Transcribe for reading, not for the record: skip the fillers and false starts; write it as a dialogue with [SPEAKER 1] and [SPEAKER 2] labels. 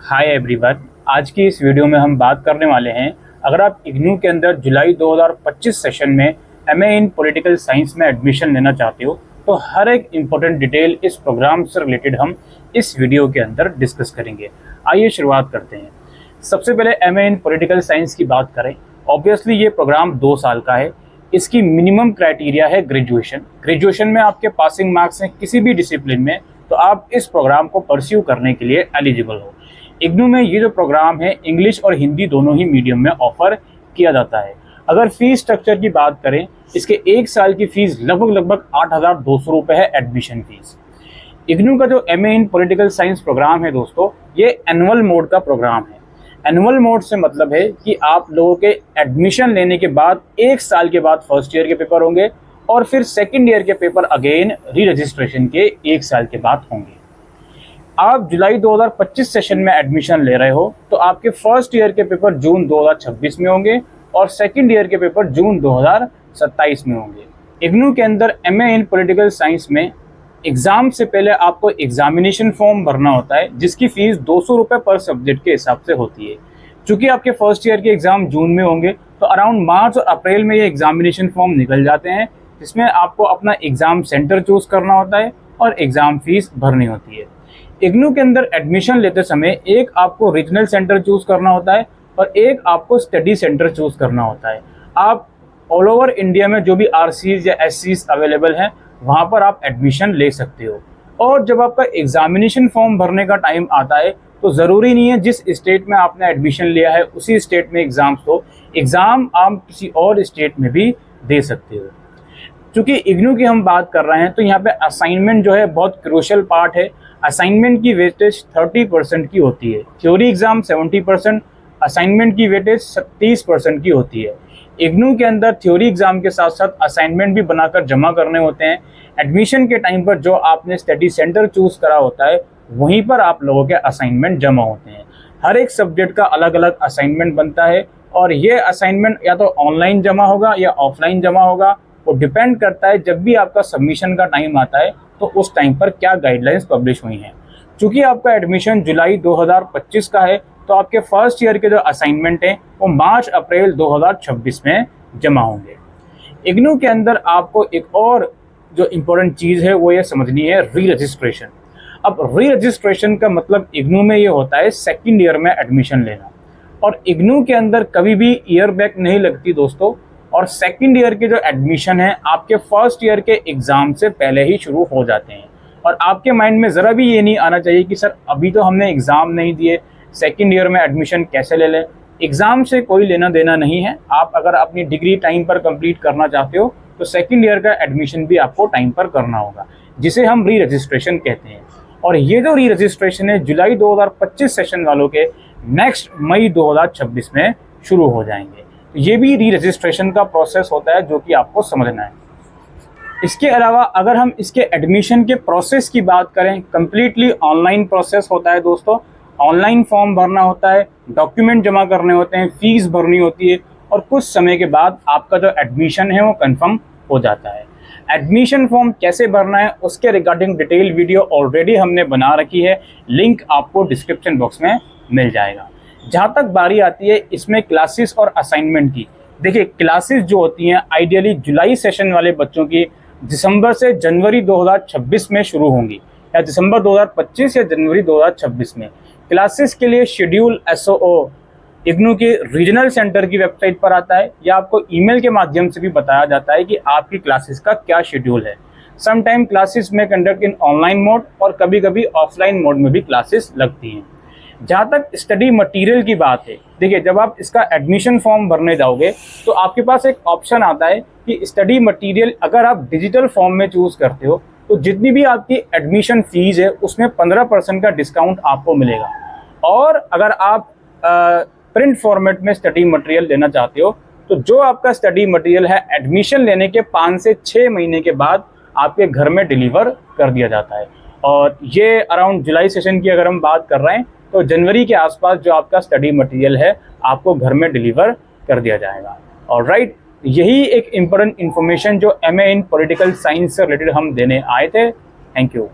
[SPEAKER 1] Hi everyone. आज की इस वीडियो में हम बात करने वाले हैं, अगर आप इग्नू के अंदर जुलाई 2025 सेशन में एमए इन पॉलिटिकल साइंस में एडमिशन लेना चाहते हो तो हर एक इम्पोर्टेंट डिटेल इस प्रोग्राम से रिलेटेड हम इस वीडियो के अंदर डिस्कस करेंगे। आइए शुरुआत करते हैं। सबसे पहले एमए इन पॉलिटिकल साइंस की बात करें। ऑब्वियसली ये प्रोग्राम 2 साल का है। इसकी मिनिमम क्राइटेरिया है ग्रेजुएशन में आपके पासिंग मार्क्स हैं किसी भी डिसिप्लिन में, तो आप इस प्रोग्राम को परस्यू करने के लिए एलिजिबल हो। इग्नू में ये जो प्रोग्राम है इंग्लिश और हिंदी दोनों ही मीडियम में ऑफर किया जाता है। अगर फीस स्ट्रक्चर की बात करें, इसके 1 साल की फीस लगभग 8,200 रुपये है एडमिशन फीस। इग्नू का जो MA in political science programme है दोस्तों, ये एनुअल मोड का प्रोग्राम है। एनुअल मोड से मतलब है कि आप लोगों के एडमिशन लेने के बाद 1 साल के बाद फर्स्ट ईयर के पेपर होंगे और फिर सेकेंड ईयर के पेपर अगेन री रजिस्ट्रेशन के 1 साल के बाद होंगे। आप जुलाई 2025 सेशन में एडमिशन ले रहे हो तो आपके फर्स्ट ईयर के पेपर जून 2026 में होंगे और सेकेंड ईयर के पेपर जून 2027 में होंगे। इग्नू के अंदर एमए इन पॉलिटिकल साइंस में एग्ज़ाम से पहले आपको एग्जामिनेशन फॉर्म भरना होता है, जिसकी फ़ीस 200 रुपये पर सब्जेक्ट के हिसाब से होती है। चूँकि आपके फर्स्ट ईयर के एग्ज़ाम जून में होंगे तो अराउंड मार्च और अप्रैल में ये एग्जामिनेशन फॉर्म निकल जाते हैं, जिसमें आपको अपना एग्ज़ाम सेंटर चूज़ करना होता है और एग्ज़ाम फीस भरनी होती है। इग्नू के अंदर एडमिशन लेते समय एक आपको रीजनल सेंटर चूज़ करना होता है और एक आपको स्टडी सेंटर चूज़ करना होता है। आप ऑल ओवर इंडिया में जो भी आरसीज या एससीज अवेलेबल हैं वहाँ पर आप एडमिशन ले सकते हो। और जब आपका एग्जामिनेशन फॉर्म भरने का टाइम आता है तो ज़रूरी नहीं है जिस स्टेट में आपने एडमिशन लिया है उसी स्टेट में एग्ज़ाम्स हो, एग्ज़ाम आप किसी और स्टेट में भी दे सकते हो। चूँकि इग्नू की हम बात कर रहे हैं तो यहाँ पे असाइनमेंट जो है बहुत क्रूशियल पार्ट है। असाइनमेंट की वेटेज 30% की होती है। थ्योरी एग्जाम 70%, असाइनमेंट की वेटेज 30% की होती है। इग्नू के अंदर थ्योरी एग्जाम के साथ साथ असाइनमेंट भी बनाकर जमा करने होते हैं। एडमिशन के टाइम पर जो आपने स्टडी सेंटर चूज़ करा होता है वहीं पर आप लोगों के असाइनमेंट जमा होते हैं। हर एक सब्जेक्ट का अलग अलग असाइनमेंट बनता है और ये असाइनमेंट या तो ऑनलाइन जमा होगा या ऑफलाइन जमा होगा। वो डिपेंड करता है जब भी आपका सबमिशन का टाइम आता है तो उस टाइम पर क्या गाइडलाइंस पब्लिश हुई हैं। चूँकि आपका एडमिशन जुलाई 2025 का है तो आपके फर्स्ट ईयर के जो असाइनमेंट हैं वो मार्च अप्रैल 2026 में जमा होंगे। इग्नू के अंदर आपको एक और जो इम्पोर्टेंट चीज़ है वो ये समझनी है, री रजिस्ट्रेशन। अब री रजिस्ट्रेशन का मतलब इग्नू में ये होता है सेकेंड ईयर में एडमिशन लेना, और इग्नू के अंदर कभी भी ईयर बैक नहीं लगती दोस्तों। और सेकंड ईयर के जो एडमिशन है आपके फर्स्ट ईयर के एग्ज़ाम से पहले ही शुरू हो जाते हैं। और आपके माइंड में ज़रा भी ये नहीं आना चाहिए कि सर अभी तो हमने एग्ज़ाम नहीं दिए, सेकंड ईयर में एडमिशन कैसे ले लें। एग्ज़ाम से कोई लेना देना नहीं है। आप अगर अपनी डिग्री टाइम पर कंप्लीट करना चाहते हो तो सेकंड ईयर का एडमिशन भी आपको टाइम पर करना होगा, जिसे हम री रजिस्ट्रेशन कहते हैं। और ये जो री रजिस्ट्रेशन है जुलाई 2025 सेशन वालों के नेक्स्ट मई 2026 में शुरू हो जाएंगे। ये भी री रजिस्ट्रेशन का प्रोसेस होता है जो कि आपको समझना है। इसके अलावा अगर हम इसके एडमिशन के प्रोसेस की बात करें, कम्प्लीटली ऑनलाइन प्रोसेस होता है दोस्तों। ऑनलाइन फॉर्म भरना होता है, डॉक्यूमेंट जमा करने होते हैं, फीस भरनी होती है और कुछ समय के बाद आपका जो एडमिशन है वो कंफर्म हो जाता है। एडमिशन फॉर्म कैसे भरना है उसके रिगार्डिंग डिटेल वीडियो ऑलरेडी हमने बना रखी है, लिंक आपको डिस्क्रिप्शन बॉक्स में मिल जाएगा। जहाँ तक बारी आती है इसमें क्लासेस और असाइनमेंट की, देखिए क्लासेस जो होती हैं आइडियली जुलाई सेशन वाले बच्चों की दिसंबर से जनवरी 2026 में शुरू होंगी, या दिसंबर 2025 या जनवरी 2026 में। क्लासेस के लिए शेड्यूल एसओओ इग्नू के रीजनल सेंटर की वेबसाइट पर आता है, या आपको ईमेल के माध्यम से भी बताया जाता है कि आपकी क्लासेस का क्या शेड्यूल है। समटाइम क्लासेस में कंडक्ट इन ऑनलाइन मोड और कभी कभी ऑफलाइन मोड में भी क्लासेस लगती हैं। जहाँ तक स्टडी मटेरियल की बात है, देखिए जब आप इसका एडमिशन फॉर्म भरने जाओगे तो आपके पास एक ऑप्शन आता है कि स्टडी मटेरियल अगर आप डिजिटल फॉर्म में चूज़ करते हो तो जितनी भी आपकी एडमिशन फीस है उसमें 15% का डिस्काउंट आपको मिलेगा। और अगर आप प्रिंट फॉर्मेट में स्टडी मटेरियल लेना चाहते हो तो जो आपका स्टडी मटेरियल है एडमिशन लेने के 5 से 6 महीने के बाद आपके घर में डिलीवर कर दिया जाता है। और ये अराउंड जुलाई सेशन की अगर हम बात कर रहे हैं तो जनवरी के आसपास जो आपका स्टडी मटेरियल है आपको घर में डिलीवर कर दिया जाएगा। ऑलराइट, यही एक इम्पोर्टेंट इन्फॉर्मेशन जो एमए इन पॉलिटिकल साइंस से रिलेटेड हम देने आए थे। Thank you.